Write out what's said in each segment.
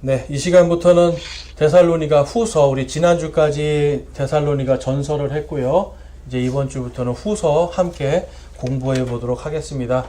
네, 이 시간부터는 데살로니가 후서, 우리 지난주까지 데살로니가 전서를 했고요. 이제 이번 주부터는 후서 함께 공부해 보도록 하겠습니다.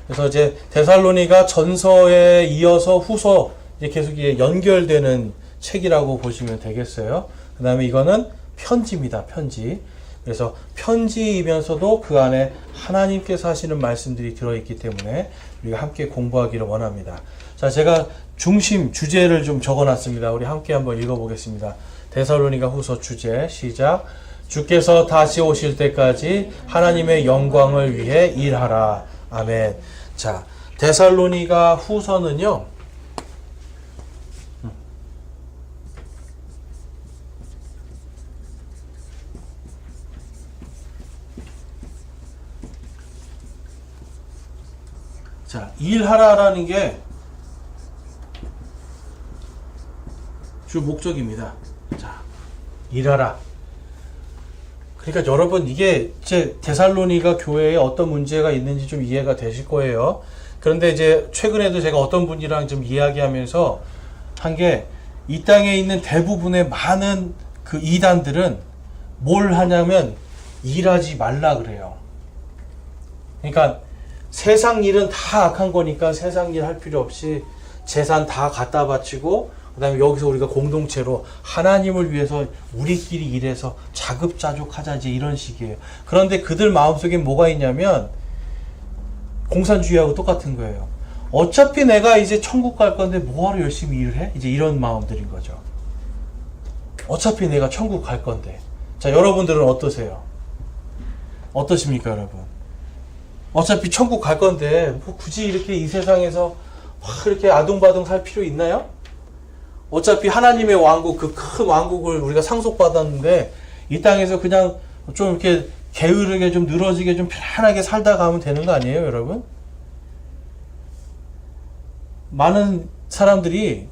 그래서 이제 데살로니가 전서에 이어서 후서 이제 계속 연결되는 책이라고 보시면 되겠어요. 그 다음에 이거는 편지입니다. 편지. 그래서 편지이면서도 그 안에 하나님께서 하시는 말씀들이 들어있기 때문에 우리가 함께 공부하기를 원합니다. 자, 제가 중심 주제를 좀 적어놨습니다. 우리 함께 한번 읽어보겠습니다. 데살로니가 후서 주제 시작. 주께서 다시 오실 때까지 하나님의 영광을 위해 일하라. 아멘. 자, 데살로니가 후서는요. 자, 일하라라는 게 주 목적입니다. 자, 일하라. 그러니까 여러분 이게 이제 데살로니가 교회에 어떤 문제가 있는지 좀 이해가 되실 거예요. 그런데 이제 최근에도 제가 어떤 분이랑 좀 이야기하면서 한 게 이 땅에 있는 대부분의 많은 그 이단들은 뭘 하냐면 일하지 말라 그래요. 그러니까 세상 일은 다 악한 거니까 세상 일 할 필요 없이 재산 다 갖다 바치고 그 다음에 여기서 우리가 공동체로 하나님을 위해서 우리끼리 일해서 자급자족하자 이런 식이에요. 그런데 그들 마음속에 뭐가 있냐면 공산주의하고 똑같은 거예요. 어차피 내가 이제 천국 갈 건데 뭐하러 열심히 일을 해? 이제 이런 마음들인 거죠. 어차피 내가 천국 갈 건데. 자, 여러분들은 어떠세요? 어떠십니까, 여러분? 어차피 천국 갈 건데 뭐 굳이 이렇게 이 세상에서 막 이렇게 아둥바둥 살 필요 있나요? 어차피 하나님의 왕국, 그 큰 왕국을 우리가 상속받았는데 이 땅에서 그냥 좀 이렇게 게으르게 좀 늘어지게 좀 편안하게 살다 가면 되는 거 아니에요, 여러분? 많은 사람들이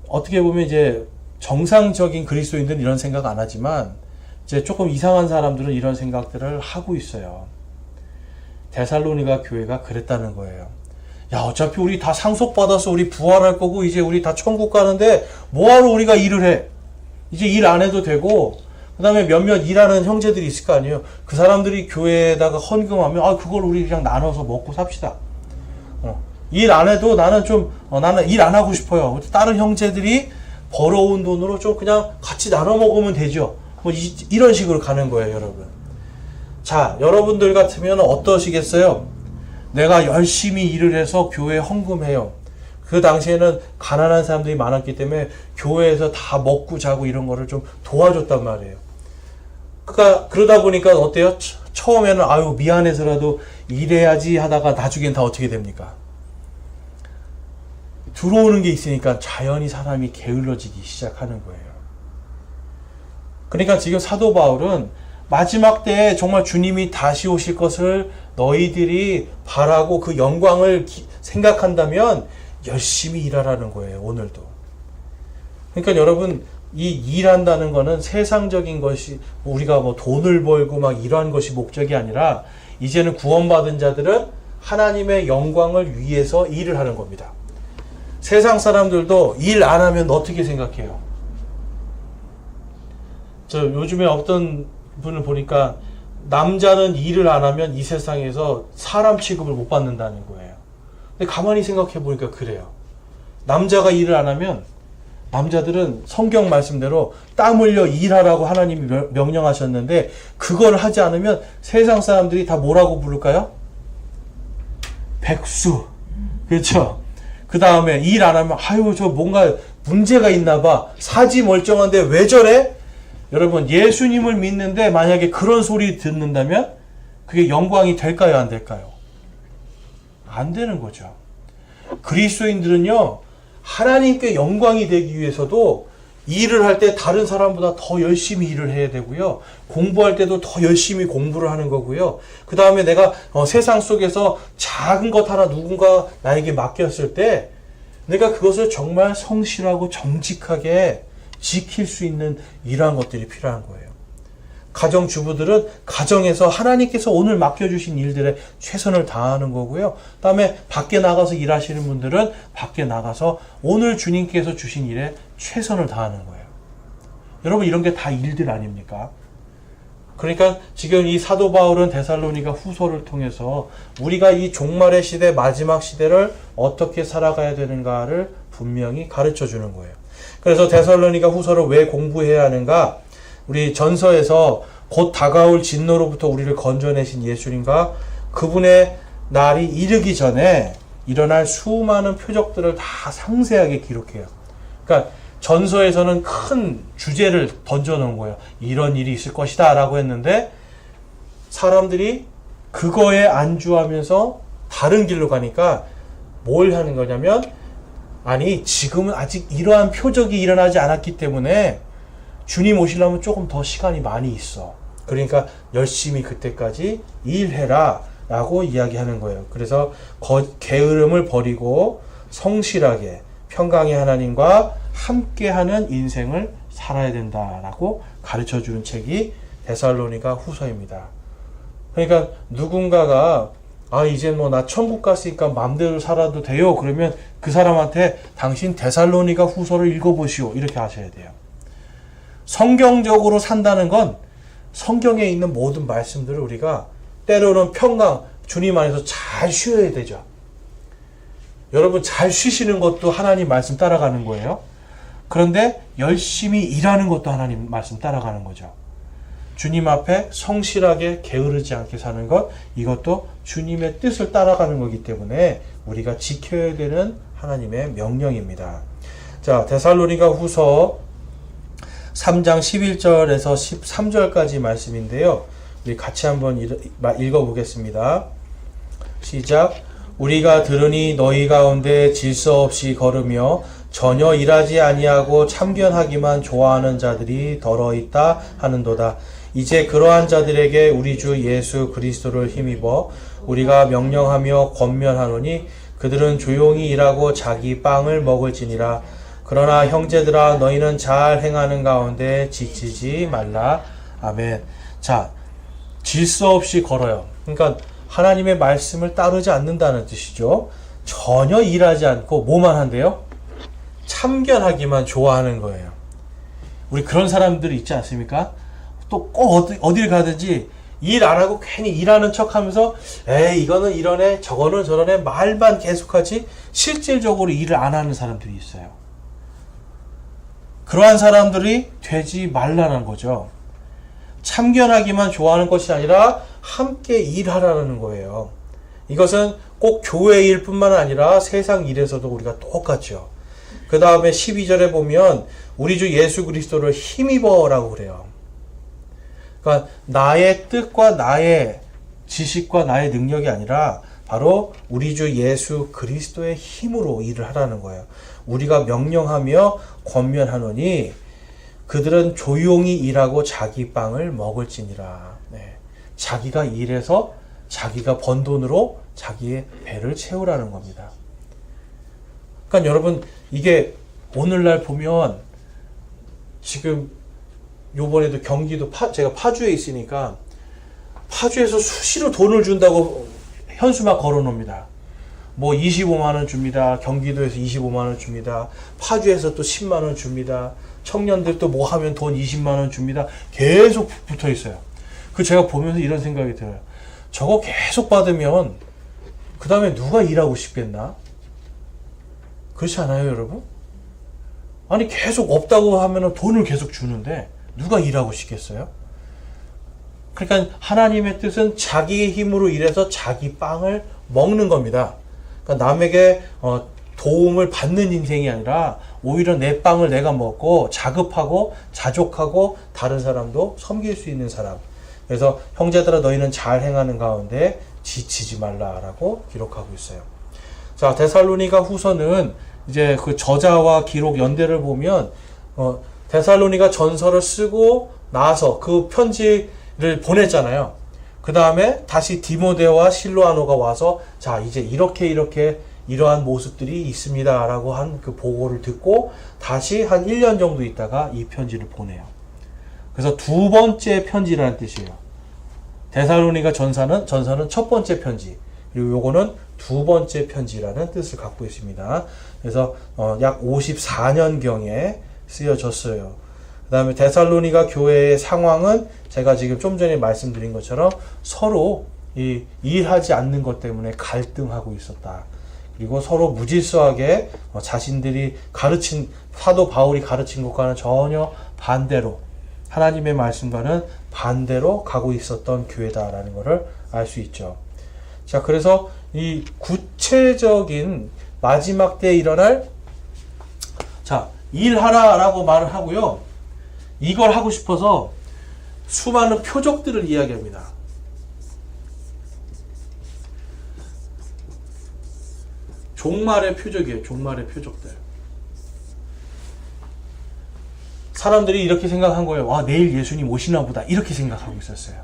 어떻게 보면 이제 정상적인 그리스도인들은 이런 생각 안 하지만 이제 조금 이상한 사람들은 이런 생각들을 하고 있어요. 데살로니가 교회가 그랬다는 거예요. 야, 어차피 우리 다 상속받아서 우리 부활할 거고 이제 우리 다 천국 가는데 뭐하러 우리가 일을 해? 이제 일 안 해도 되고 그 다음에 몇몇 일하는 형제들이 있을 거 아니에요. 그 사람들이 교회에다가 헌금하면 아, 그걸 우리 그냥 나눠서 먹고 삽시다. 일 안 해도 나는 나는 일 안 하고 싶어요. 다른 형제들이 벌어온 돈으로 좀 그냥 같이 나눠 먹으면 되죠. 뭐 이런 식으로 가는 거예요, 여러분. 자, 여러분들 같으면 어떠시겠어요? 내가 열심히 일을 해서 교회에 헌금해요. 그 당시에는 가난한 사람들이 많았기 때문에 교회에서 다 먹고 자고 이런 거를 좀 도와줬단 말이에요. 그러니까 그러다 보니까 어때요? 처음에는 아유 미안해서라도 일해야지 하다가 나중엔 다 어떻게 됩니까? 들어오는 게 있으니까 자연히 사람이 게을러지기 시작하는 거예요. 그러니까 지금 사도 바울은 마지막 때에 정말 주님이 다시 오실 것을 너희들이 바라고 그 영광을 생각한다면 열심히 일하라는 거예요, 오늘도. 그러니까 여러분, 이 일한다는 거는 세상적인 것이 우리가 뭐 돈을 벌고 막 이러한 것이 목적이 아니라 이제는 구원받은 자들은 하나님의 영광을 위해서 일을 하는 겁니다. 세상 사람들도 일 안 하면 어떻게 생각해요? 저 요즘에 어떤 분을 보니까 남자는 일을 안 하면 이 세상에서 사람 취급을 못 받는다는 거예요. 근데 가만히 생각해 보니까 그래요. 남자가 일을 안 하면 남자들은 성경 말씀대로 땀 흘려 일하라고 하나님이 명령하셨는데 그걸 하지 않으면 세상 사람들이 다 뭐라고 부를까요? 백수. 그렇죠? 그 다음에 일 안 하면 아유 저 뭔가 문제가 있나 봐. 사지 멀쩡한데 왜 저래? 여러분, 예수님을 믿는데 만약에 그런 소리 듣는다면 그게 영광이 될까요, 안 될까요? 안 되는 거죠. 그리스도인들은요, 하나님께 영광이 되기 위해서도 일을 할 때 다른 사람보다 더 열심히 일을 해야 되고요. 공부할 때도 더 열심히 공부를 하는 거고요. 그 다음에 내가 세상 속에서 작은 것 하나 누군가 나에게 맡겼을 때 내가 그것을 정말 성실하고 정직하게 지킬 수 있는 이러한 것들이 필요한 거예요. 가정주부들은 가정에서 하나님께서 오늘 맡겨주신 일들에 최선을 다하는 거고요. 그다음에 밖에 나가서 일하시는 분들은 밖에 나가서 오늘 주님께서 주신 일에 최선을 다하는 거예요. 여러분, 이런 게 다 일들 아닙니까? 그러니까 지금 이 사도 바울은 데살로니가 후서를 통해서 우리가 이 종말의 시대, 마지막 시대를 어떻게 살아가야 되는가를 분명히 가르쳐 주는 거예요. 그래서 데살로니가 후서를 왜 공부해야 하는가? 우리 전서에서 곧 다가올 진노로부터 우리를 건져내신 예수님과 그분의 날이 이르기 전에 일어날 수많은 표적들을 다 상세하게 기록해요. 그러니까 전서에서는 큰 주제를 던져놓은 거예요. 이런 일이 있을 것이다 라고 했는데 사람들이 그거에 안주하면서 다른 길로 가니까 뭘 하는 거냐면, 아니 지금은 아직 이러한 표적이 일어나지 않았기 때문에 주님 오시려면 조금 더 시간이 많이 있어. 그러니까 열심히 그때까지 일해라 라고 이야기하는 거예요. 그래서 게으름을 버리고 성실하게 평강의 하나님과 함께하는 인생을 살아야 된다라고 가르쳐주는 책이 데살로니가 후서입니다. 그러니까 누군가가 이제 뭐 나 천국 갔으니까 마음대로 살아도 돼요. 그러면 그 사람한테 당신 데살로니가 후서를 읽어보시오. 이렇게 하셔야 돼요. 성경적으로 산다는 건 성경에 있는 모든 말씀들을 우리가 때로는 평강, 주님 안에서 잘 쉬어야 되죠. 여러분, 잘 쉬시는 것도 하나님 말씀 따라가는 거예요. 그런데 열심히 일하는 것도 하나님 말씀 따라가는 거죠. 주님 앞에 성실하게 게으르지 않게 사는 것, 이것도 주님의 뜻을 따라가는 거기 때문에 우리가 지켜야 되는 하나님의 명령입니다. 자, 데살로니가 후서 3장 11절에서 13절까지 말씀인데요. 우리 같이 한번 읽어보겠습니다. 시작. 우리가 들으니 너희 가운데 질서 없이 걸으며 전혀 일하지 아니하고 참견하기만 좋아하는 자들이 더러 있다 하는도다. 이제 그러한 자들에게 우리 주 예수 그리스도를 힘입어 우리가 명령하며 권면하노니 그들은 조용히 일하고 자기 빵을 먹을지니라. 그러나 형제들아, 너희는 잘 행하는 가운데 지치지 말라. 아멘. 자, 질서 없이 걸어요. 그러니까 하나님의 말씀을 따르지 않는다는 뜻이죠. 전혀 일하지 않고 뭐만 한대요? 참견하기만 좋아하는 거예요. 우리 그런 사람들이 있지 않습니까? 또 꼭 어딜 가든지 일 안 하고 괜히 일하는 척 하면서 에이 이거는 이러네 저거는 저러네 말만 계속하지 실질적으로 일을 안 하는 사람들이 있어요. 그러한 사람들이 되지 말라는 거죠. 참견하기만 좋아하는 것이 아니라 함께 일하라는 거예요. 이것은 꼭 교회 일뿐만 아니라 세상 일에서도 우리가 똑같죠. 그 다음에 12절에 보면 우리 주 예수 그리스도를 힘입어라고 그래요. 그러니까 나의 뜻과 나의 지식과 나의 능력이 아니라 바로 우리 주 예수 그리스도의 힘으로 일을 하라는 거예요. 우리가 명령하며 권면하노니 그들은 조용히 일하고 자기 빵을 먹을지니라. 네. 자기가 일해서 자기가 번 돈으로 자기의 배를 채우라는 겁니다. 그러니까 여러분, 이게 오늘날 보면 지금 요번에도 경기도 제가 파주에 있으니까 파주에서 수시로 돈을 준다고 현수막 걸어 놓습니다. 뭐 25만 원 줍니다. 경기도에서 25만 원 줍니다. 파주에서 또 10만 원 줍니다. 청년들 또 뭐 하면 돈 20만 원 줍니다. 계속 붙어 있어요. 그 제가 보면서 이런 생각이 들어요. 저거 계속 받으면 그 다음에 누가 일하고 싶겠나? 그렇지 않아요, 여러분? 아니 계속 없다고 하면 돈을 계속 주는데 누가 일하고 싶겠어요? 그러니까 하나님의 뜻은 자기의 힘으로 일해서 자기 빵을 먹는 겁니다. 그러니까 남에게 도움을 받는 인생이 아니라 오히려 내 빵을 내가 먹고 자급하고 자족하고 다른 사람도 섬길 수 있는 사람. 그래서 형제들아 너희는 잘 행하는 가운데 지치지 말라라고 기록하고 있어요. 자, 데살로니가 후서는 이제 그 저자와 기록 연대를 보면 데살로니가 전서를 쓰고 나서 그 편지를 보냈잖아요. 그 다음에 다시 디모데와 실로아노가 와서 자 이제 이렇게 이러한 모습들이 있습니다 라고 한 그 보고를 듣고 다시 한 1년 정도 있다가 이 편지를 보내요. 그래서 두 번째 편지라는 뜻이에요. 데살로니가 전서는 첫 번째 편지, 그리고 요거는 두 번째 편지라는 뜻을 갖고 있습니다. 그래서 약 54년경에 쓰여졌어요. 그 다음에 데살로니가 교회의 상황은 제가 지금 좀 전에 말씀드린 것처럼 서로 일하지 않는 것 때문에 갈등하고 있었다. 그리고 서로 무질서하게 자신들이 가르친, 사도 바울이 가르친 것과는 전혀 반대로, 하나님의 말씀과는 반대로 가고 있었던 교회다라는 것을 알 수 있죠. 자, 그래서 이 구체적인 마지막 때에 일어날, 자, 일하라라고 말을 하고요. 이걸 하고 싶어서 수많은 표적들을 이야기합니다. 종말의 표적이에요. 종말의 표적들. 사람들이 이렇게 생각한 거예요. 와, 내일 예수님 오시나 보다. 이렇게 생각하고 있었어요.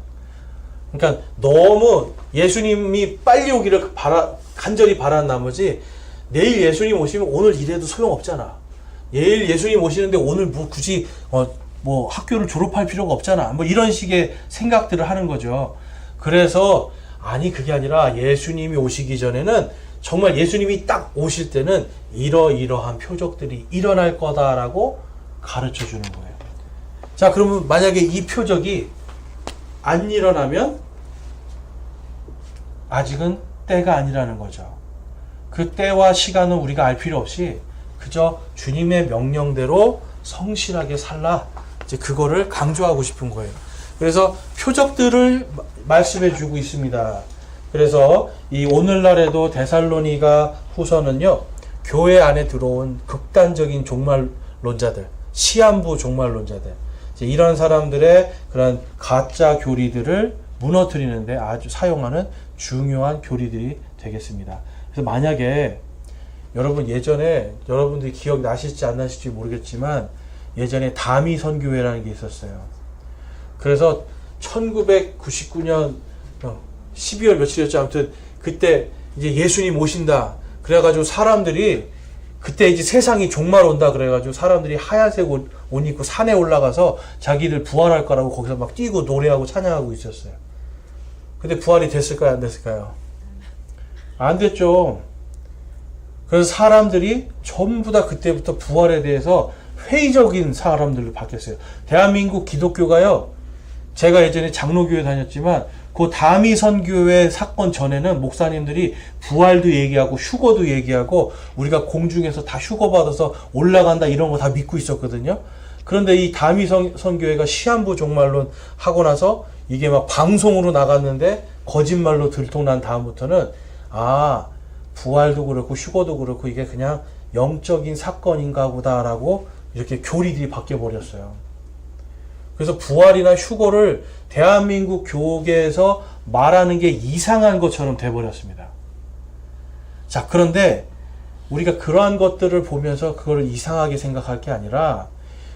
그러니까 너무 예수님이 빨리 오기를 간절히 바란 나머지 내일 예수님 오시면 오늘 일해도 소용없잖아. 내일 예수님 오시는데 오늘 뭐 굳이 뭐 학교를 졸업할 필요가 없잖아. 뭐 이런 식의 생각들을 하는 거죠. 그래서 아니, 그게 아니라 예수님이 오시기 전에는 정말 예수님이 딱 오실 때는 이러이러한 표적들이 일어날 거다라고 가르쳐 주는 거예요. 자, 그러면 만약에 이 표적이 안 일어나면 아직은 때가 아니라는 거죠. 그 때와 시간은 우리가 알 필요 없이 그저 주님의 명령대로 성실하게 살라. 이제 그거를 강조하고 싶은 거예요. 그래서 표적들을 말씀해 주고 있습니다. 그래서 이 오늘날에도 데살로니가 후서는요, 교회 안에 들어온 극단적인 종말론자들, 시한부 종말론자들, 이런 사람들의 그런 가짜 교리들을 무너뜨리는데 아주 사용하는 중요한 교리들이 되겠습니다. 그래서 만약에 여러분 예전에 여러분들이 기억나실지 안 나실지 모르겠지만 예전에 다미 선교회라는 게 있었어요. 그래서 1999년 12월 며칠이었죠. 아무튼 그때 이제 예수님 오신다. 그래가지고 사람들이 그때 이제 세상이 종말 온다. 그래가지고 사람들이 하얀색 옷 입고 산에 올라가서 자기들 부활할 거라고 거기서 막 뛰고 노래하고 찬양하고 있었어요. 근데 부활이 됐을까요? 안 됐을까요? 안 됐죠. 그래서 사람들이 전부 다 그때부터 부활에 대해서 회의적인 사람들로 바뀌었어요. 대한민국 기독교가요, 제가 예전에 장로교회 다녔지만 그 다미 선교회 사건 전에는 목사님들이 부활도 얘기하고 휴거도 얘기하고 우리가 공중에서 다 휴거 받아서 올라간다 이런 거 다 믿고 있었거든요. 그런데 이 다미 선교회가 시한부 종말론 하고 나서 이게 막 방송으로 나갔는데 거짓말로 들통난 다음부터는 부활도 그렇고 휴거도 그렇고 이게 그냥 영적인 사건인가 보다라고 이렇게 교리들이 바뀌어 버렸어요. 그래서 부활이나 휴거를 대한민국 교계에서 말하는 게 이상한 것처럼 돼버렸습니다. 자, 그런데 우리가 그러한 것들을 보면서 그걸 이상하게 생각할 게 아니라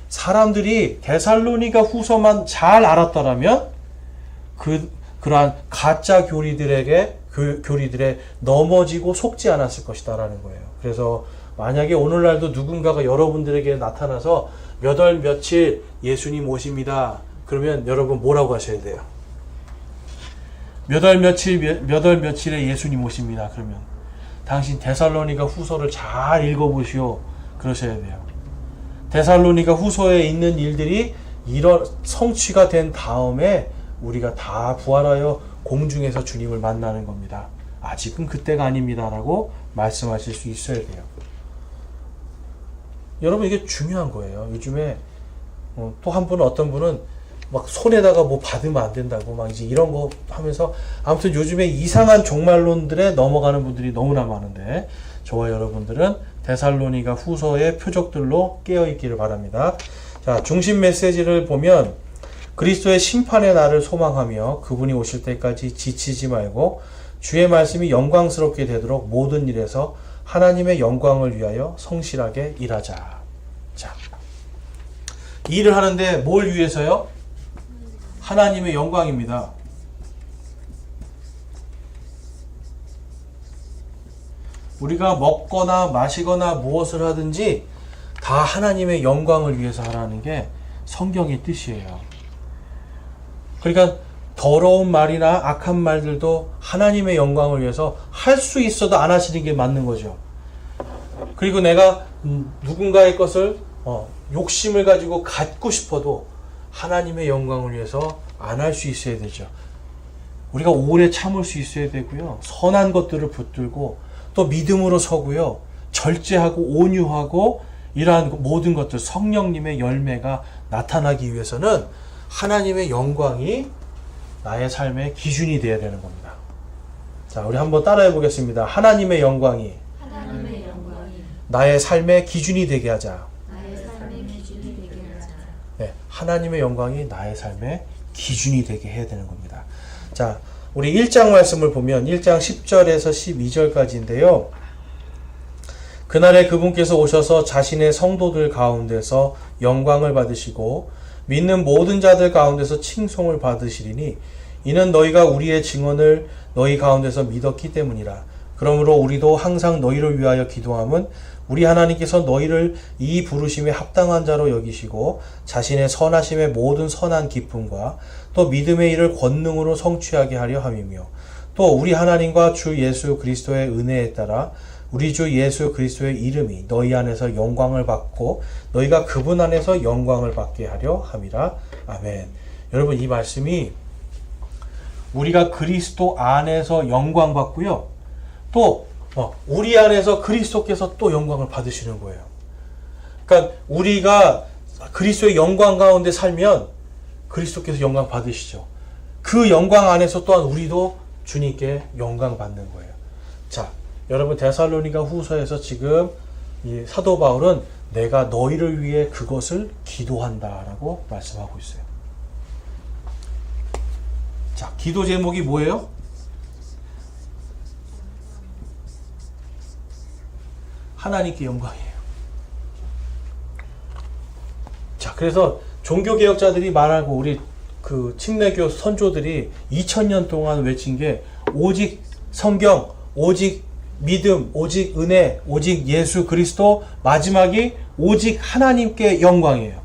사람들이 데살로니가 후서만 잘 알았더라면 그러한 가짜 교리들에 넘어지고 속지 않았을 것이다라는 거예요. 그래서 만약에 오늘날도 누군가가 여러분들에게 나타나서 몇 월 며칠 예수님 오십니다. 그러면 여러분 뭐라고 하셔야 돼요? 몇 월 며칠에 예수님 오십니다. 그러면 당신 데살로니가 후서를 잘 읽어보시오. 그러셔야 돼요. 데살로니가 후서에 있는 일들이 이런 성취가 된 다음에 우리가 다 부활하여 공중에서 주님을 만나는 겁니다. 아직은 그때가 아닙니다라고 말씀하실 수 있어야 돼요. 여러분, 이게 중요한 거예요. 요즘에 또 한 분은, 어떤 분은 막 손에다가 뭐 받으면 안 된다고 막 이제 이런 거 하면서, 아무튼 요즘에 이상한 종말론들에 넘어가는 분들이 너무나 많은데 저와 여러분들은 데살로니가 후서의 표적들로 깨어 있기를 바랍니다. 자, 중심 메시지를 보면 그리스도의 심판의 날을 소망하며 그분이 오실 때까지 지치지 말고 주의 말씀이 영광스럽게 되도록 모든 일에서 하나님의 영광을 위하여 성실하게 일하자. 자, 일을 하는데 뭘 위해서요? 하나님의 영광입니다. 우리가 먹거나 마시거나 무엇을 하든지 다 하나님의 영광을 위해서 하라는 게 성경의 뜻이에요. 그러니까 더러운 말이나 악한 말들도 하나님의 영광을 위해서 할 수 있어도 안 하시는 게 맞는 거죠. 그리고 내가 누군가의 것을 욕심을 가지고 갖고 싶어도 하나님의 영광을 위해서 안 할 수 있어야 되죠. 우리가 오래 참을 수 있어야 되고요. 선한 것들을 붙들고 또 믿음으로 서고요. 절제하고 온유하고 이러한 모든 것들, 성령님의 열매가 나타나기 위해서는 하나님의 영광이 나의 삶의 기준이 되어야 되는 겁니다. 자, 우리 한번 따라해 보겠습니다. 하나님의 영광이 나의 삶의 기준이 되게 하자. 네, 하나님의 영광이 나의 삶의 기준이 되게 해야 되는 겁니다. 자, 우리 1장 말씀을 보면 1장 10절에서 12절까지인데요. 그날에 그분께서 오셔서 자신의 성도들 가운데서 영광을 받으시고 믿는 모든 자들 가운데서 칭송을 받으시리니 이는 너희가 우리의 증언을 너희 가운데서 믿었기 때문이라. 그러므로 우리도 항상 너희를 위하여 기도함은 우리 하나님께서 너희를 이 부르심에 합당한 자로 여기시고 자신의 선하심의 모든 선한 기쁨과 또 믿음의 일을 권능으로 성취하게 하려 함이며 또 우리 하나님과 주 예수 그리스도의 은혜에 따라 우리 주 예수 그리스도의 이름이 너희 안에서 영광을 받고 너희가 그분 안에서 영광을 받게 하려 함이라. 아멘. 여러분, 이 말씀이 우리가 그리스도 안에서 영광 받고요. 또 우리 안에서 그리스도께서 또 영광을 받으시는 거예요. 그러니까 우리가 그리스도의 영광 가운데 살면 그리스도께서 영광 받으시죠. 그 영광 안에서 또한 우리도 주님께 영광 받는 거예요. 자, 여러분, 데살로니가 후서에서 지금 이 사도 바울은 내가 너희를 위해 그것을 기도한다라고 말씀하고 있어요. 자, 기도 제목이 뭐예요? 하나님께 영광이에요. 자, 그래서 종교개혁자들이 말하고 우리 그 침례교 선조들이 2000년 동안 외친 게 오직 성경, 오직 믿음, 오직 은혜, 오직 예수 그리스도, 마지막이 오직 하나님께 영광이에요.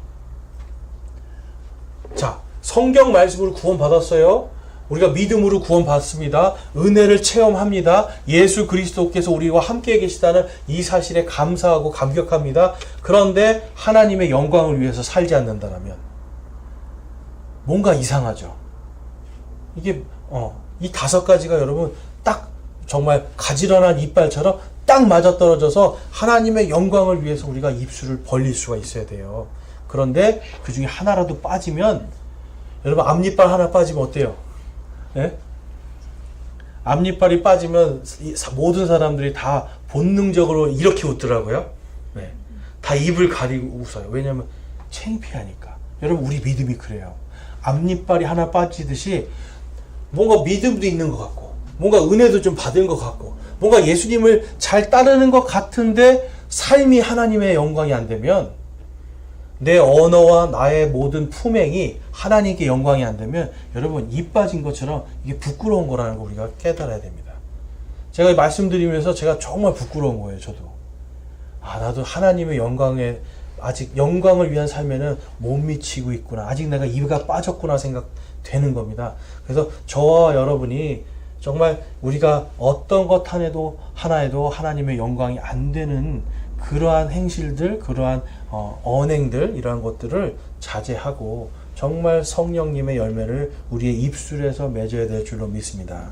자, 성경 말씀으로 구원받았어요. 우리가 믿음으로 구원받습니다. 은혜를 체험합니다. 예수 그리스도께서 우리와 함께 계시다는 이 사실에 감사하고 감격합니다. 그런데 하나님의 영광을 위해서 살지 않는다면 뭔가 이상하죠. 이게 이 5가지가 여러분 딱 정말 가지런한 이빨처럼 딱 맞아떨어져서 하나님의 영광을 위해서 우리가 입술을 벌릴 수가 있어야 돼요. 그런데 그 중에 하나라도 빠지면, 여러분, 앞니빨 하나 빠지면 어때요? 네? 앞니빨이 빠지면 모든 사람들이 다 본능적으로 이렇게 웃더라고요. 네. 다 입을 가리고 웃어요. 왜냐하면 창피하니까. 여러분, 우리 믿음이 그래요. 앞니빨이 하나 빠지듯이 뭔가 믿음도 있는 것 같고 뭔가 은혜도 좀 받은 것 같고 뭔가 예수님을 잘 따르는 것 같은데 삶이 하나님의 영광이 안 되면, 내 언어와 나의 모든 품행이 하나님께 영광이 안 되면 여러분, 입 빠진 것처럼 이게 부끄러운 거라는 거 우리가 깨달아야 됩니다. 제가 말씀드리면서 제가 정말 부끄러운 거예요. 저도 나도 하나님의 영광에 아직 영광을 위한 삶에는 못 미치고 있구나, 아직 내가 입가 빠졌구나 생각되는 겁니다. 그래서 저와 여러분이 정말 우리가 어떤 것 하나에도 하나님의 영광이 안 되는 그러한 행실들, 그러한 언행들, 이러한 것들을 자제하고 정말 성령님의 열매를 우리의 입술에서 맺어야 될 줄로 믿습니다.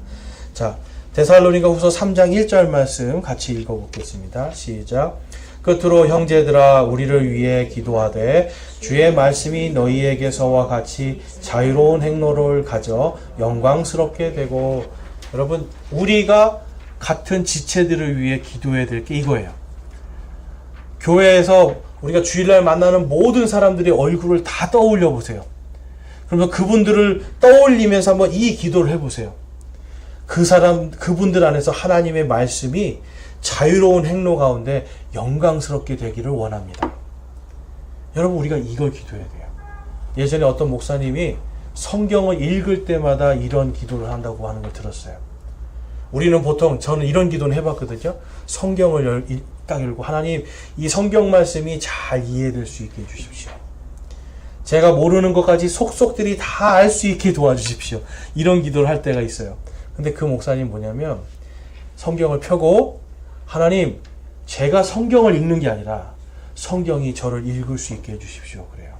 자, 데살로니가 후서 3장 1절 말씀 같이 읽어보겠습니다. 시작. 끝으로 형제들아, 우리를 위해 기도하되 주의 말씀이 너희에게서와 같이 자유로운 행로를 가져 영광스럽게 되고. 여러분, 우리가 같은 지체들을 위해 기도해야 될 게 이거예요. 교회에서 우리가 주일날 만나는 모든 사람들의 얼굴을 다 떠올려 보세요. 그러면 그분들을 떠올리면서 한번 이 기도를 해보세요. 그분들 안에서 하나님의 말씀이 자유로운 행로 가운데 영광스럽게 되기를 원합니다. 여러분, 우리가 이걸 기도해야 돼요. 예전에 어떤 목사님이 성경을 읽을 때마다 이런 기도를 한다고 하는 걸 들었어요. 우리는 보통, 저는 이런 기도는 해봤거든요. 성경을 딱 읽고, 하나님, 이 성경 말씀이 잘 이해될 수 있게 해주십시오. 제가 모르는 것까지 속속들이 다 알 수 있게 도와주십시오. 이런 기도를 할 때가 있어요. 근데 그 목사님 뭐냐면 성경을 펴고 하나님 제가 성경을 읽는 게 아니라 성경이 저를 읽을 수 있게 해주십시오. 그래요.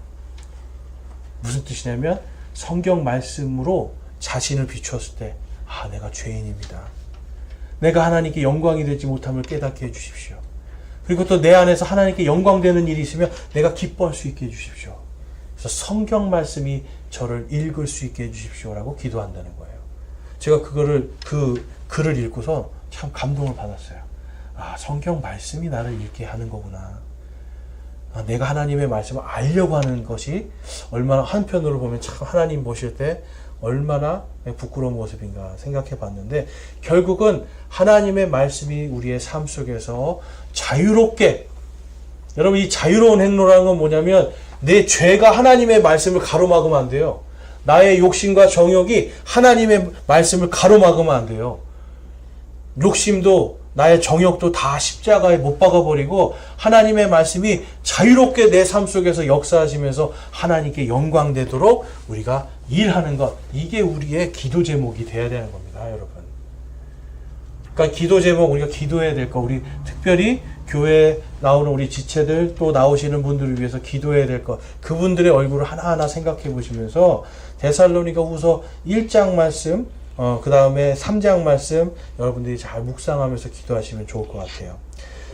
무슨 뜻이냐면 성경 말씀으로 자신을 비추었을 때 내가 죄인입니다. 내가 하나님께 영광이 되지 못함을 깨닫게 해주십시오. 그리고 또 내 안에서 하나님께 영광되는 일이 있으면 내가 기뻐할 수 있게 해주십시오. 그래서 성경 말씀이 저를 읽을 수 있게 해주십시오라고 기도한다는 거예요. 제가 그 글을 읽고서 참 감동을 받았어요. 성경 말씀이 나를 읽게 하는 거구나. 내가 하나님의 말씀을 알려고 하는 것이 얼마나 한편으로 보면 참 하나님 보실 때 얼마나 부끄러운 모습인가 생각해 봤는데 결국은 하나님의 말씀이 우리의 삶 속에서 자유롭게 여러분 이 자유로운 행로라는 건 뭐냐면 내 죄가 하나님의 말씀을 가로막으면 안 돼요. 나의 욕심과 정욕이 하나님의 말씀을 가로막으면 안 돼요. 욕심도 나의 정욕도 다 십자가에 못 박아버리고 하나님의 말씀이 자유롭게 내 삶 속에서 역사하시면서 하나님께 영광되도록 우리가 일하는 것, 이게 우리의 기도 제목이 돼야 되는 겁니다, 여러분. 그러니까 기도 제목, 우리가 기도해야 될 것, 우리 특별히 교회에 나오는 우리 지체들 또 나오시는 분들을 위해서 기도해야 될 것, 그분들의 얼굴을 하나하나 생각해 보시면서 데살로니가 후서 1장 말씀, 그 다음에 3장 말씀 여러분들이 잘 묵상하면서 기도하시면 좋을 것 같아요.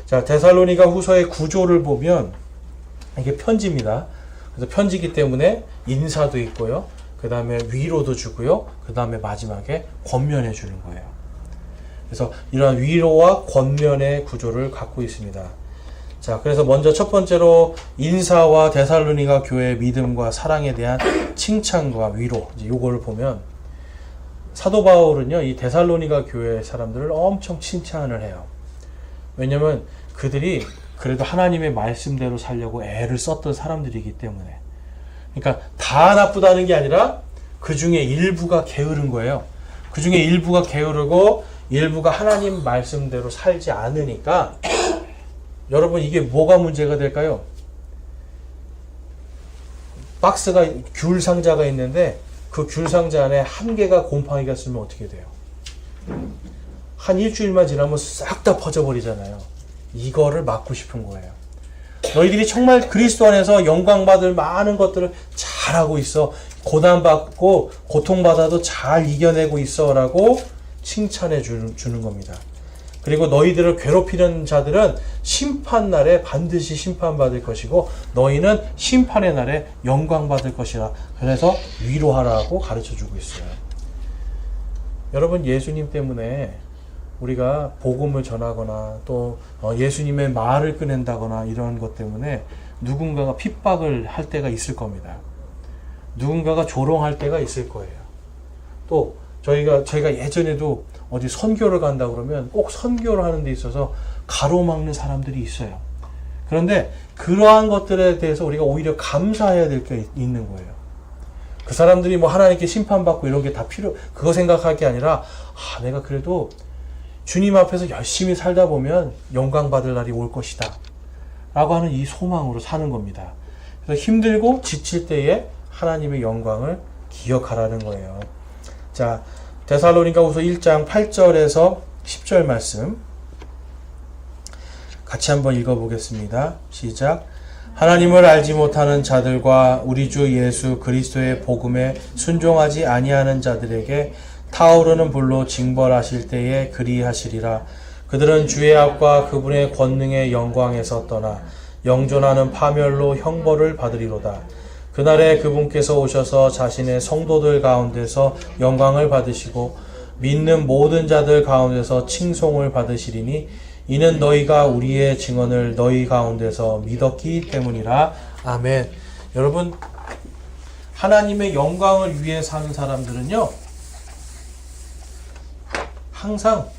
자, 데살로니가 후서의 구조를 보면 이게 편지입니다. 그래서 편지이기 때문에 인사도 있고요. 그 다음에 위로도 주고요. 그 다음에 마지막에 권면해 주는 거예요. 그래서 이러한 위로와 권면의 구조를 갖고 있습니다. 자, 그래서 먼저 첫 번째로 인사와 데살로니가 교회의 믿음과 사랑에 대한 칭찬과 위로, 이제 요거를 보면 사도 바울은요, 이 데살로니가 교회 사람들을 엄청 칭찬을 해요. 왜냐면 그들이 그래도 하나님의 말씀대로 살려고 애를 썼던 사람들이기 때문에. 그러니까 다 나쁘다는 게 아니라 그 중에 일부가 게으른 거예요. 그 중에 일부가 게으르고 일부가 하나님 말씀대로 살지 않으니까 여러분 이게 뭐가 문제가 될까요? 박스가 귤 상자가 있는데 그 귤 상자 안에 한 개가 곰팡이가 쓰면 어떻게 돼요? 한 일주일만 지나면 싹 다 퍼져버리잖아요. 이거를 막고 싶은 거예요. 너희들이 정말 그리스도 안에서 영광받을 많은 것들을 잘하고 있어. 고난받고 고통받아도 잘 이겨내고 있어 라고 칭찬해 주는 겁니다. 그리고 너희들을 괴롭히는 자들은 심판날에 반드시 심판받을 것이고 너희는 심판의 날에 영광받을 것이라. 그래서 위로하라고 가르쳐주고 있어요. 여러분 예수님 때문에 우리가 복음을 전하거나 또 예수님의 말을 꺼낸다거나 이런 것 때문에 누군가가 핍박을 할 때가 있을 겁니다. 누군가가 조롱할 때가 있을 거예요. 또 저희가 예전에도 어디 선교를 간다 그러면 꼭 선교를 하는 데 있어서 가로막는 사람들이 있어요. 그런데 그러한 것들에 대해서 우리가 오히려 감사해야 될 게 있는 거예요. 그 사람들이 뭐 하나님께 심판받고 이런 게 다 그거 생각할 게 아니라 내가 그래도 주님 앞에서 열심히 살다 보면 영광 받을 날이 올 것이다 라고 하는 이 소망으로 사는 겁니다. 그래서 힘들고 지칠 때에 하나님의 영광을 기억하라는 거예요. 자, 데살로니가후서 1장 8절에서 10절 말씀 같이 한번 읽어보겠습니다. 시작. 하나님을 알지 못하는 자들과 우리 주 예수 그리스도의 복음에 순종하지 아니하는 자들에게 타오르는 불로 징벌하실 때에 그리하시리라. 그들은 주의 앞과 그분의 권능의 영광에서 떠나 영존하는 파멸로 형벌을 받으리로다. 그날에 그분께서 오셔서 자신의 성도들 가운데서 영광을 받으시고 믿는 모든 자들 가운데서 칭송을 받으시리니 이는 너희가 우리의 증언을 너희 가운데서 믿었기 때문이라. 아멘. 여러분, 하나님의 영광을 위해 사는 사람들은요, 항상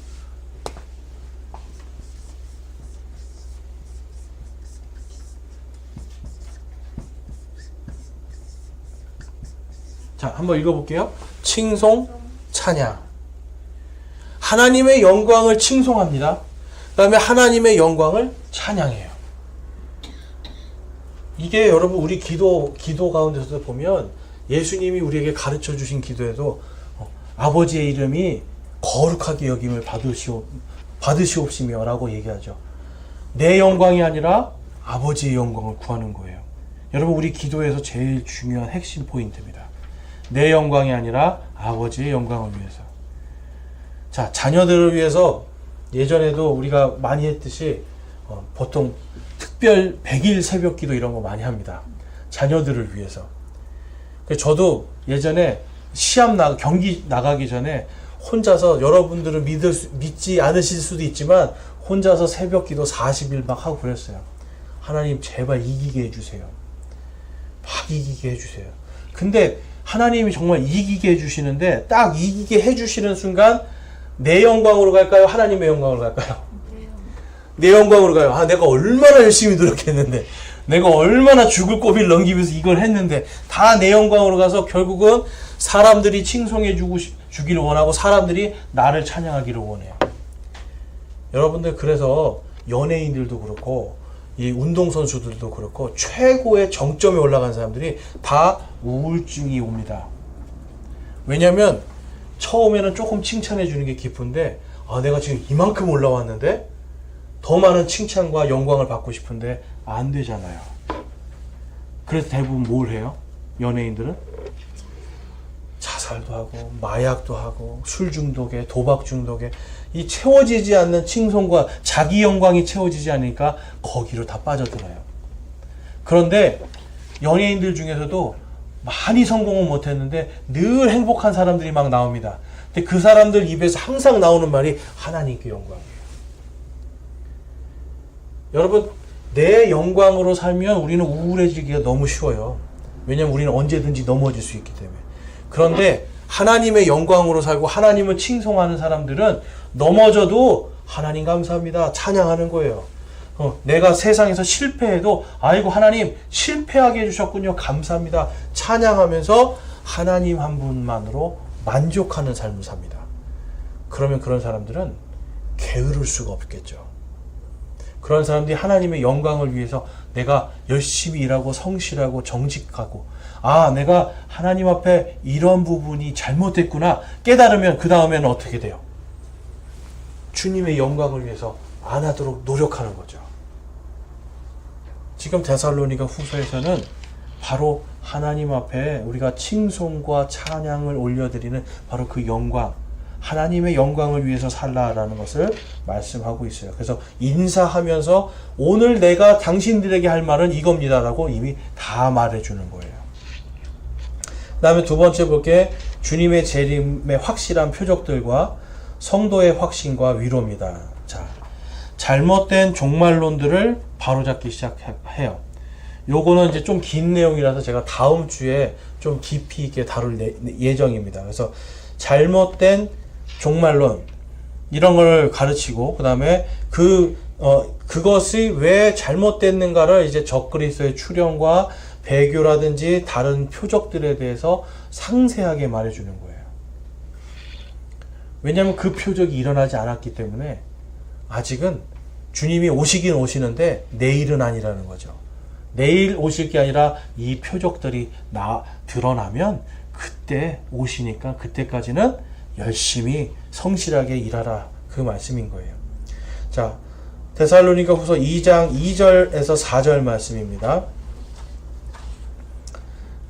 자, 한번 읽어볼게요. 칭송, 찬양. 하나님의 영광을 칭송합니다. 그 다음에 하나님의 영광을 찬양해요. 이게 여러분 우리 기도 가운데서도 보면 예수님이 우리에게 가르쳐 주신 기도에도 아버지의 이름이 거룩하게 여김을 받으시옵시며 라고 얘기하죠. 내 영광이 아니라 아버지의 영광을 구하는 거예요. 여러분 우리 기도에서 제일 중요한 핵심 포인트입니다. 내 영광이 아니라 아버지의 영광을 위해서. 자, 자녀들을 위해서 예전에도 우리가 많이 했듯이 보통 특별 100일 새벽 기도 이런 거 많이 합니다. 자녀들을 위해서. 저도 예전에 경기 나가기 전에 혼자서, 여러분들은 믿지 않으실 수도 있지만 혼자서 새벽 기도 40일 막 하고 그랬어요. 하나님 제발 이기게 해주세요. 막 이기게 해주세요. 근데 하나님이 정말 이기게 해주시는데 딱 이기게 해주시는 순간 내 영광으로 갈까요? 하나님의 영광으로 갈까요? 내 영광으로 가요. 아, 내가 얼마나 열심히 노력했는데, 내가 얼마나 죽을 고비를 넘기기 위해서 이걸 했는데 다 내 영광으로 가서 결국은 사람들이 칭송해 주기를 원하고 사람들이 나를 찬양하기를 원해요. 여러분들, 그래서 연예인들도 그렇고 이 운동선수들도 그렇고 최고의 정점에 올라간 사람들이 다 우울증이 옵니다. 왜냐면 처음에는 조금 칭찬해 주는 게 기쁜데, 아, 내가 지금 이만큼 올라왔는데 더 많은 칭찬과 영광을 받고 싶은데 안 되잖아요. 그래서 대부분 뭘 해요? 연예인들은 자살도 하고 마약도 하고 술 중독에 도박 중독에 이 채워지지 않는 칭송과 자기 영광이 채워지지 않으니까 거기로 다 빠져들어요. 그런데 연예인들 중에서도 많이 성공은 못했는데 늘 행복한 사람들이 막 나옵니다. 근데 그 사람들 입에서 항상 나오는 말이 하나님께 영광이에요. 여러분, 내 영광으로 살면 우리는 우울해지기가 너무 쉬워요. 왜냐면 우리는 언제든지 넘어질 수 있기 때문에. 그런데 하나님의 영광으로 살고 하나님을 칭송하는 사람들은 넘어져도 하나님 감사합니다, 찬양하는 거예요. 내가 세상에서 실패해도 아이고 하나님 실패하게 해주셨군요, 감사합니다, 찬양하면서 하나님 한 분만으로 만족하는 삶을 삽니다. 그러면 그런 사람들은 게으를 수가 없겠죠. 그런 사람들이 하나님의 영광을 위해서 내가 열심히 일하고 성실하고 정직하고, 아, 내가 하나님 앞에 이런 부분이 잘못됐구나 깨달으면 그 다음에는 어떻게 돼요? 주님의 영광을 위해서 안 하도록 노력하는 거죠. 지금 데살로니가 후서에서는 바로 하나님 앞에 우리가 칭송과 찬양을 올려드리는 바로 그 영광, 하나님의 영광을 위해서 살라라는 것을 말씀하고 있어요. 그래서 인사하면서 오늘 내가 당신들에게 할 말은 이겁니다라고 이미 다 말해주는 거예요. 그 다음에 두 번째 볼게, 주님의 재림의 확실한 표적들과 성도의 확신과 위로입니다. 자, 잘못된 종말론들을 바로잡기 시작해요. 요거는 이제 좀 긴 내용이라서 제가 다음 주에 좀 깊이 있게 다룰 예정입니다. 그래서 잘못된 종말론 이런 걸 가르치고, 그 다음에 그것이 왜 잘못됐는가를 이제 적그리스도의 출현과 배교라든지 다른 표적들에 대해서 상세하게 말해주는 거예요. 왜냐하면 그 표적이 일어나지 않았기 때문에 아직은 주님이 오시긴 오시는데 내일은 아니라는 거죠. 내일 오실 게 아니라 이 표적들이 드러나면 그때 오시니까 그때까지는 열심히 성실하게 일하라, 그 말씀인 거예요. 자, 데살로니가 후서 2장 2절에서 4절 말씀입니다.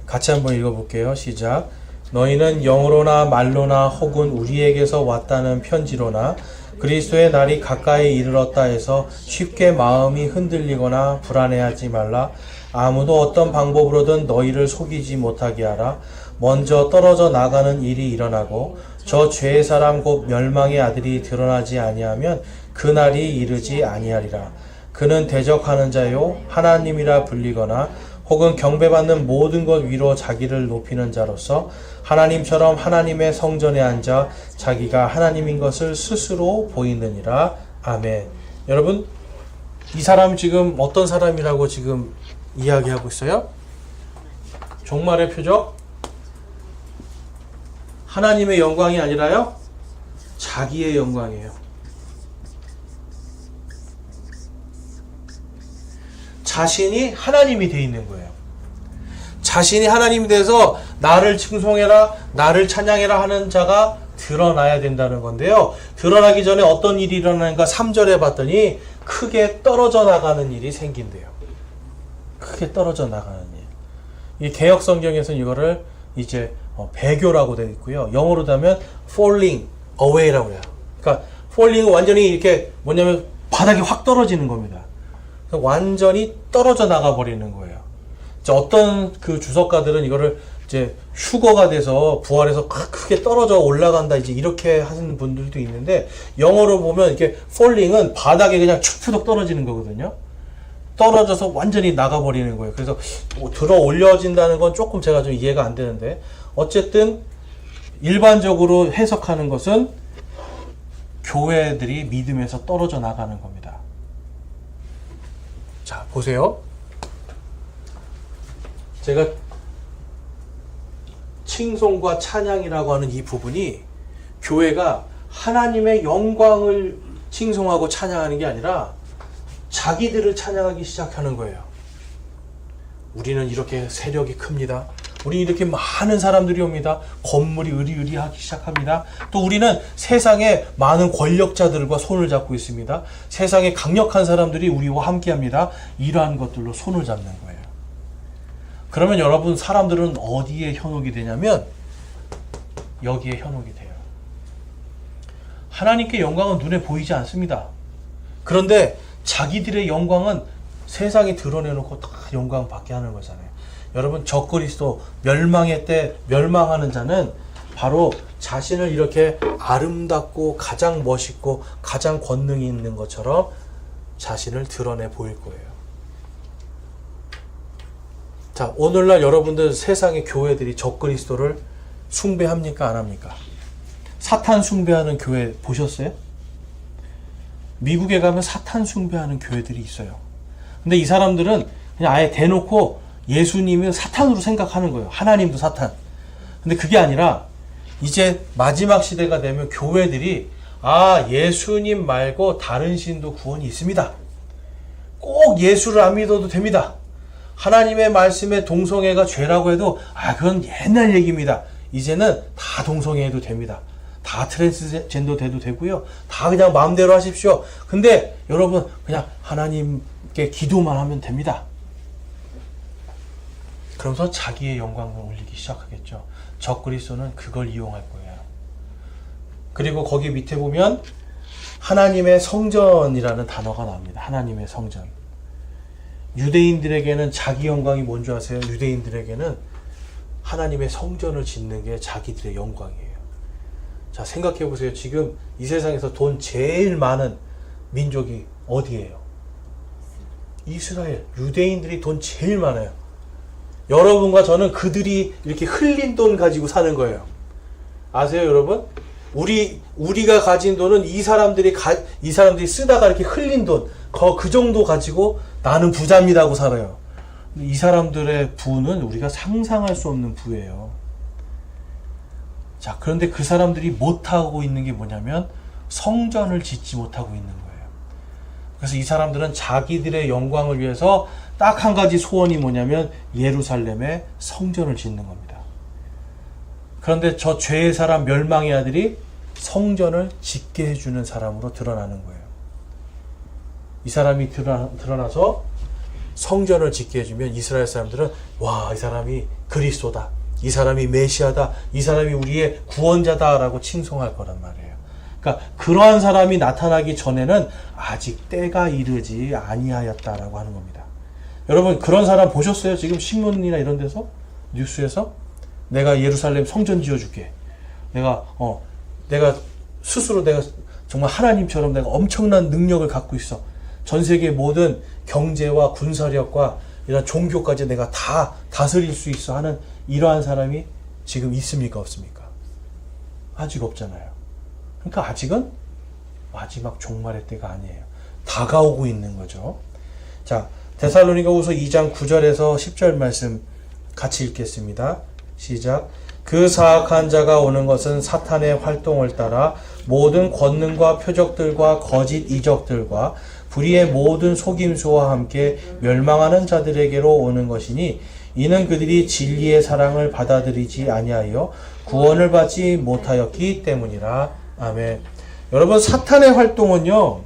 같이 한번 읽어볼게요. 시작. 너희는 영으로나 말로나 혹은 우리에게서 왔다는 편지로나 그리스도의 날이 가까이 이르렀다 해서 쉽게 마음이 흔들리거나 불안해하지 말라. 아무도 어떤 방법으로든 너희를 속이지 못하게 하라. 먼저 떨어져 나가는 일이 일어나고 저 죄의 사람 곧 멸망의 아들이 드러나지 아니하면 그날이 이르지 아니하리라. 그는 대적하는 자요 하나님이라 불리거나 혹은 경배받는 모든 것 위로 자기를 높이는 자로서 하나님처럼 하나님의 성전에 앉아 자기가 하나님인 것을 스스로 보이느니라. 아멘. 여러분, 이 사람 지금 어떤 사람이라고 지금 이야기하고 있어요? 종말의 표적? 하나님의 영광이 아니라요, 자기의 영광이에요. 자신이 하나님이 돼 있는 거예요. 자신이 하나님이 돼서 나를 칭송해라, 나를 찬양해라 하는 자가 드러나야 된다는 건데요. 드러나기 전에 어떤 일이 일어나는가 3절에 봤더니 크게 떨어져 나가는 일이 생긴대요. 크게 떨어져 나가는 일. 이 개역 성경에서는 이거를 이제 배교라고 되어 있고요. 영어로 하면 falling away라고 해요. 그러니까 falling은 완전히 이렇게 뭐냐면 바닥이 확 떨어지는 겁니다. 완전히 떨어져 나가 버리는 거예요. 어떤 그 주석가들은 이거를 이제 휴거가 돼서 부활해서 크게 떨어져 올라간다 이제 이렇게 하시는 분들도 있는데, 영어로 보면 이렇게 falling은 바닥에 그냥 축푸덕 떨어지는 거거든요. 떨어져서 완전히 나가버리는 거예요. 그래서 들어 올려진다는 건 조금 제가 좀 이해가 안 되는데, 어쨌든 일반적으로 해석하는 것은 교회들이 믿음에서 떨어져 나가는 겁니다. 자, 보세요. 제가 칭송과 찬양이라고 하는 이 부분이 교회가 하나님의 영광을 칭송하고 찬양하는 게 아니라 자기들을 찬양하기 시작하는 거예요. 우리는 이렇게 세력이 큽니다. 우리 이렇게 많은 사람들이 옵니다. 건물이 으리으리하기 시작합니다. 또 우리는 세상에 많은 권력자들과 손을 잡고 있습니다. 세상에 강력한 사람들이 우리와 함께합니다. 이러한 것들로 손을 잡는 거예요. 그러면 여러분, 사람들은 어디에 현혹이 되냐면 여기에 현혹이 돼요. 하나님께 영광은 눈에 보이지 않습니다. 그런데 자기들의 영광은 세상에 드러내놓고 다 영광 받게 하는 거잖아요. 여러분, 적그리스도 멸망의 때 멸망하는 자는 바로 자신을 이렇게 아름답고 가장 멋있고 가장 권능이 있는 것처럼 자신을 드러내 보일 거예요. 자, 오늘날 여러분들 세상의 교회들이 적그리스도를 숭배합니까? 안 합니까? 사탄 숭배하는 교회 보셨어요? 미국에 가면 사탄 숭배하는 교회들이 있어요. 근데 이 사람들은 그냥 아예 대놓고 예수님은 사탄으로 생각하는 거예요. 하나님도 사탄. 근데 그게 아니라 이제 마지막 시대가 되면 교회들이 예수님 말고 다른 신도 구원이 있습니다. 꼭 예수를 안 믿어도 됩니다. 하나님의 말씀에 동성애가 죄라고 해도 그건 옛날 얘기입니다. 이제는 다 동성애해도 됩니다. 다 트랜스젠더 돼도 되고요. 다 그냥 마음대로 하십시오. 근데 여러분, 그냥 하나님께 기도만 하면 됩니다. 그러면서 자기의 영광을 올리기 시작하겠죠. 적그리스도는 그걸 이용할 거예요. 그리고 거기 밑에 보면 하나님의 성전이라는 단어가 나옵니다. 하나님의 성전. 유대인들에게는 자기 영광이 뭔지 아세요? 유대인들에게는 하나님의 성전을 짓는 게 자기들의 영광이에요. 자, 생각해 보세요. 지금 이 세상에서 돈 제일 많은 민족이 어디예요? 이스라엘. 유대인들이 돈 제일 많아요. 여러분과 저는 그들이 이렇게 흘린 돈 가지고 사는 거예요. 아세요, 여러분? 우리가 가진 돈은 이 사람들이 쓰다가 이렇게 흘린 돈, 그 정도 가지고 나는 부자입니다 하고 살아요. 이 사람들의 부는 우리가 상상할 수 없는 부예요. 자, 그런데 그 사람들이 못하고 있는 게 뭐냐면 성전을 짓지 못하고 있는 거예요. 그래서 이 사람들은 자기들의 영광을 위해서 딱 한 가지 소원이 뭐냐면 예루살렘에 성전을 짓는 겁니다. 그런데 저 죄의 사람 멸망의 아들이 성전을 짓게 해주는 사람으로 드러나는 거예요. 이 사람이 드러나서 성전을 짓게 해주면 이스라엘 사람들은 이 사람이 그리스도다, 이 사람이 메시아다, 이 사람이 우리의 구원자다라고 칭송할 거란 말이에요. 그러니까 그러한 사람이 나타나기 전에는 아직 때가 이르지 아니하였다라고 하는 겁니다. 여러분, 그런 사람 보셨어요? 지금 신문이나 이런 데서? 뉴스에서? 내가 예루살렘 성전 지어줄게. 내가 스스로 내가 정말 하나님처럼 내가 엄청난 능력을 갖고 있어. 전 세계 모든 경제와 군사력과 이런 종교까지 내가 다 다스릴 수 있어 하는 이러한 사람이 지금 있습니까? 없습니까? 아직 없잖아요. 그러니까 아직은 마지막 종말의 때가 아니에요. 다가오고 있는 거죠. 자, 데살로니가후서 2장 9절에서 10절 말씀 같이 읽겠습니다. 시작. 그 사악한 자가 오는 것은 사탄의 활동을 따라 모든 권능과 표적들과 거짓 이적들과 불의의 모든 속임수와 함께 멸망하는 자들에게로 오는 것이니 이는 그들이 진리의 사랑을 받아들이지 아니하여 구원을 받지 못하였기 때문이라. 아멘. 여러분, 사탄의 활동은요,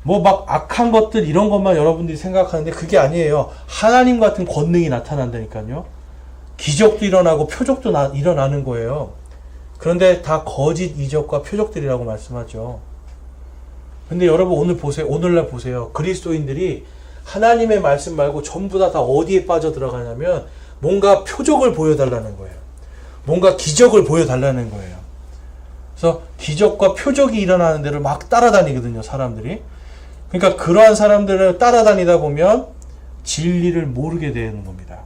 뭐 막 악한 것들 이런 것만 여러분들이 생각하는데 그게 아니에요. 하나님 같은 권능이 나타난다니까요. 기적도 일어나고 표적도 일어나는 거예요. 그런데 다 거짓 이적과 표적들이라고 말씀하죠. 근데 여러분 오늘 보세요. 오늘날 보세요. 그리스도인들이 하나님의 말씀 말고 전부 다 어디에 빠져 들어가냐면 뭔가 표적을 보여달라는 거예요. 뭔가 기적을 보여달라는 거예요. 그래서 기적과 표적이 일어나는 데를 막 따라다니거든요, 사람들이. 그러니까 그러한 사람들을 따라다니다 보면 진리를 모르게 되는 겁니다.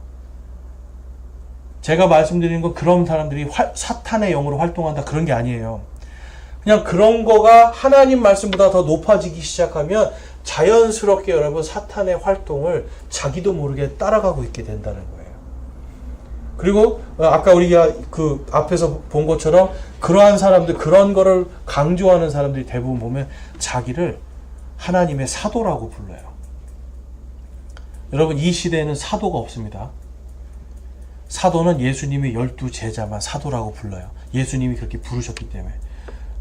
제가 말씀드리는 건 그런 사람들이 사탄의 영으로 활동한다 그런 게 아니에요. 그냥 그런 거가 하나님 말씀보다 더 높아지기 시작하면 자연스럽게 여러분 사탄의 활동을 자기도 모르게 따라가고 있게 된다는 거예요. 그리고 아까 우리가 그 앞에서 본 것처럼 그러한 사람들, 그런 거를 강조하는 사람들이 대부분 보면 자기를 하나님의 사도라고 불러요. 여러분, 이 시대에는 사도가 없습니다. 사도는 예수님의 12 제자만 사도라고 불러요. 예수님이 그렇게 부르셨기 때문에.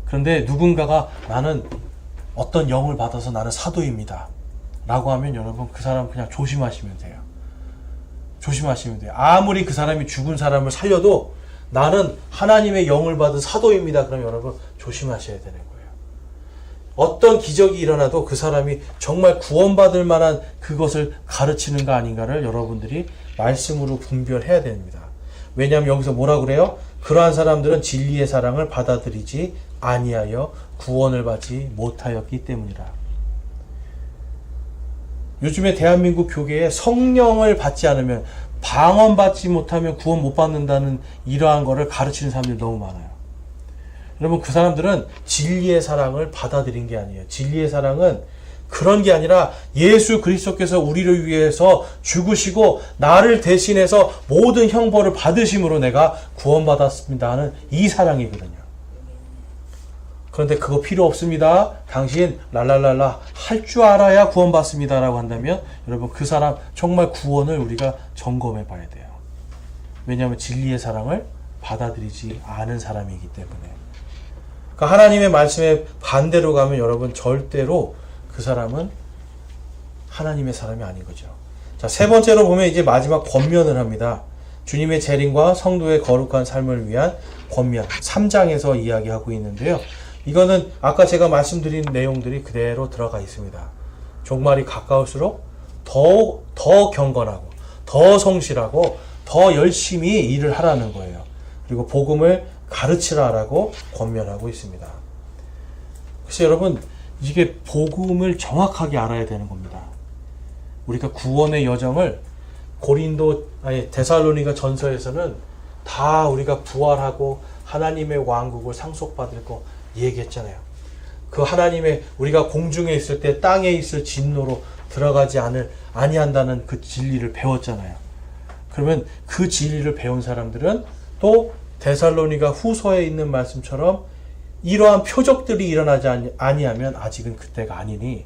그런데 누군가가 나는 어떤 영을 받아서 나는 사도입니다 라고 하면 여러분 그 사람 그냥 조심하시면 돼요. 조심하시면 돼요. 아무리 그 사람이 죽은 사람을 살려도 나는 하나님의 영을 받은 사도입니다. 그럼 여러분 조심하셔야 되는 거예요. 어떤 기적이 일어나도 그 사람이 정말 구원받을 만한 그것을 가르치는가 아닌가를 여러분들이 말씀으로 분별해야 됩니다. 왜냐하면 여기서 뭐라 그래요? 그러한 사람들은 진리의 사랑을 받아들이지 아니하여 구원을 받지 못하였기 때문이라. 요즘에 대한민국 교계에 성령을 받지 않으면, 방언받지 못하면 구원 못 받는다는 이러한 거를 가르치는 사람들이 너무 많아요. 여러분, 그 사람들은 진리의 사랑을 받아들인 게 아니에요. 진리의 사랑은 그런 게 아니라 예수 그리스도께서 우리를 위해서 죽으시고 나를 대신해서 모든 형벌을 받으심으로 내가 구원받았습니다 하는 이 사랑이거든요. 그런데 그거 필요 없습니다. 당신 랄랄랄라 할 줄 알아야 구원받습니다 라고 한다면 여러분 그 사람 정말 구원을 우리가 점검해 봐야 돼요. 왜냐하면 진리의 사랑을 받아들이지 않은 사람이기 때문에. 그러니까 하나님의 말씀에 반대로 가면 여러분 절대로 그 사람은 하나님의 사람이 아닌 거죠. 자, 세 번째로 보면 이제 마지막 권면을 합니다. 주님의 재림과 성도의 거룩한 삶을 위한 권면. 3장에서 이야기하고 있는데요. 이거는 아까 제가 말씀드린 내용들이 그대로 들어가 있습니다. 종말이 가까울수록 더 경건하고, 더 성실하고, 더 열심히 일을 하라는 거예요. 그리고 복음을 가르치라라고 권면하고 있습니다. 그래서 여러분, 이게 복음을 정확하게 알아야 되는 겁니다. 우리가 구원의 여정을 데살로니가 전서에서는 다 우리가 부활하고 하나님의 왕국을 상속받을 거 얘기했잖아요. 그 하나님의, 우리가 공중에 있을 때 땅에 있을 진노로 들어가지 아니한다는 그 진리를 배웠잖아요. 그러면 그 진리를 배운 사람들은 또 데살로니가 후서에 있는 말씀처럼 이러한 표적들이 일어나지 아니하면 아직은 그때가 아니니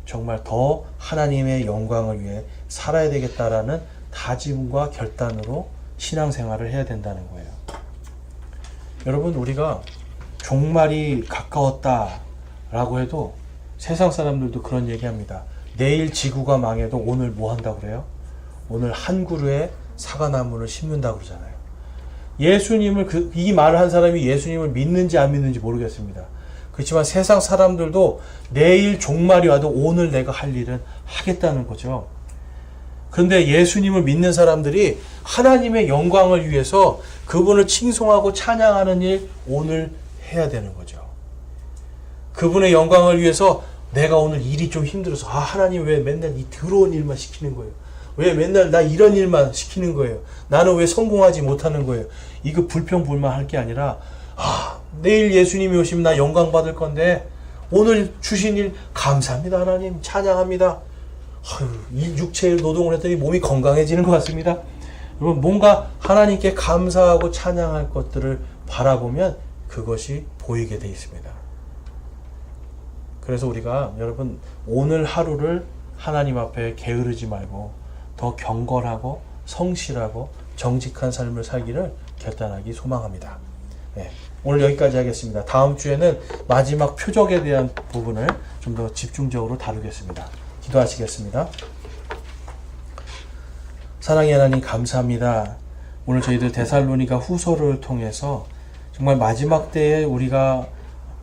정말 더 하나님의 영광을 위해 살아야 되겠다라는 다짐과 결단으로 신앙생활을 해야 된다는 거예요. 여러분, 우리가 종말이 가까웠다라고 해도 세상 사람들도 그런 얘기합니다. 내일 지구가 망해도 오늘 뭐 한다고 그래요? 오늘 한 그루의 사과나무를 심는다고 그러잖아요. 예수님을, 이 말을 한 사람이 예수님을 믿는지 안 믿는지 모르겠습니다. 그렇지만 세상 사람들도 내일 종말이 와도 오늘 내가 할 일은 하겠다는 거죠. 그런데 예수님을 믿는 사람들이 하나님의 영광을 위해서 그분을 칭송하고 찬양하는 일 오늘 해야 되는 거죠. 그분의 영광을 위해서 내가 오늘 일이 좀 힘들어서 하나님 왜 맨날 이 더러운 일만 시키는 거예요? 왜 맨날 나 이런 일만 시키는 거예요? 나는 왜 성공하지 못하는 거예요? 이거 불평불만 할 게 아니라 내일 예수님이 오시면 나 영광 받을 건데 오늘 주신 일 감사합니다 하나님, 찬양합니다. 이 육체의 노동을 했더니 몸이 건강해지는 것 같습니다. 여러분, 뭔가 하나님께 감사하고 찬양할 것들을 바라보면 그것이 보이게 돼 있습니다. 그래서 우리가 여러분 오늘 하루를 하나님 앞에 게으르지 말고 더 경건하고 성실하고 정직한 삶을 살기를 결단하기 소망합니다. 네, 오늘 여기까지 하겠습니다. 다음 주에는 마지막 표적에 대한 부분을 좀 더 집중적으로 다루겠습니다. 기도하시겠습니다. 사랑의 하나님 감사합니다. 오늘 저희들 데살로니가 후서를 통해서 정말 마지막 때에 우리가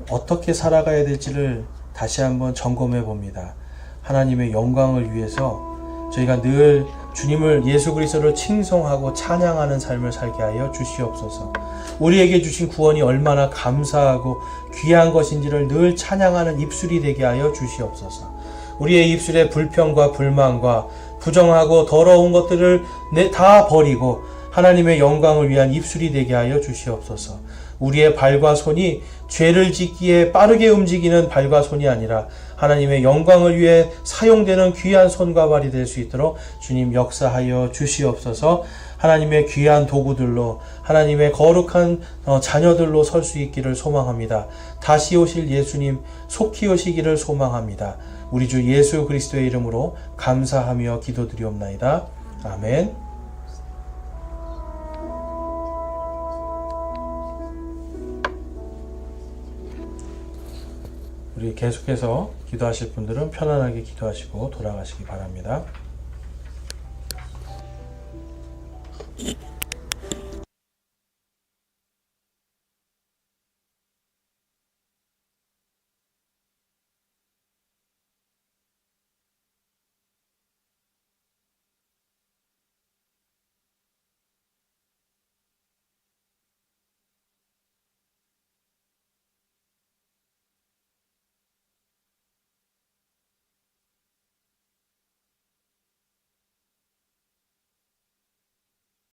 어떻게 살아가야 될지를 다시 한번 점검해 봅니다. 하나님의 영광을 위해서 저희가 늘 주님을 예수 그리스도를 칭송하고 찬양하는 삶을 살게 하여 주시옵소서. 우리에게 주신 구원이 얼마나 감사하고 귀한 것인지를 늘 찬양하는 입술이 되게 하여 주시옵소서. 우리의 입술에 불평과 불만과 부정하고 더러운 것들을 다 버리고 하나님의 영광을 위한 입술이 되게 하여 주시옵소서. 우리의 발과 손이 죄를 짓기에 빠르게 움직이는 발과 손이 아니라 하나님의 영광을 위해 사용되는 귀한 손과 발이 될 수 있도록 주님 역사하여 주시옵소서. 하나님의 귀한 도구들로 하나님의 거룩한 자녀들로 설 수 있기를 소망합니다. 다시 오실 예수님 속히 오시기를 소망합니다. 우리 주 예수 그리스도의 이름으로 감사하며 기도드리옵나이다. 아멘. 우리 계속해서 기도하실 분들은 편안하게 기도하시고 돌아가시기 바랍니다.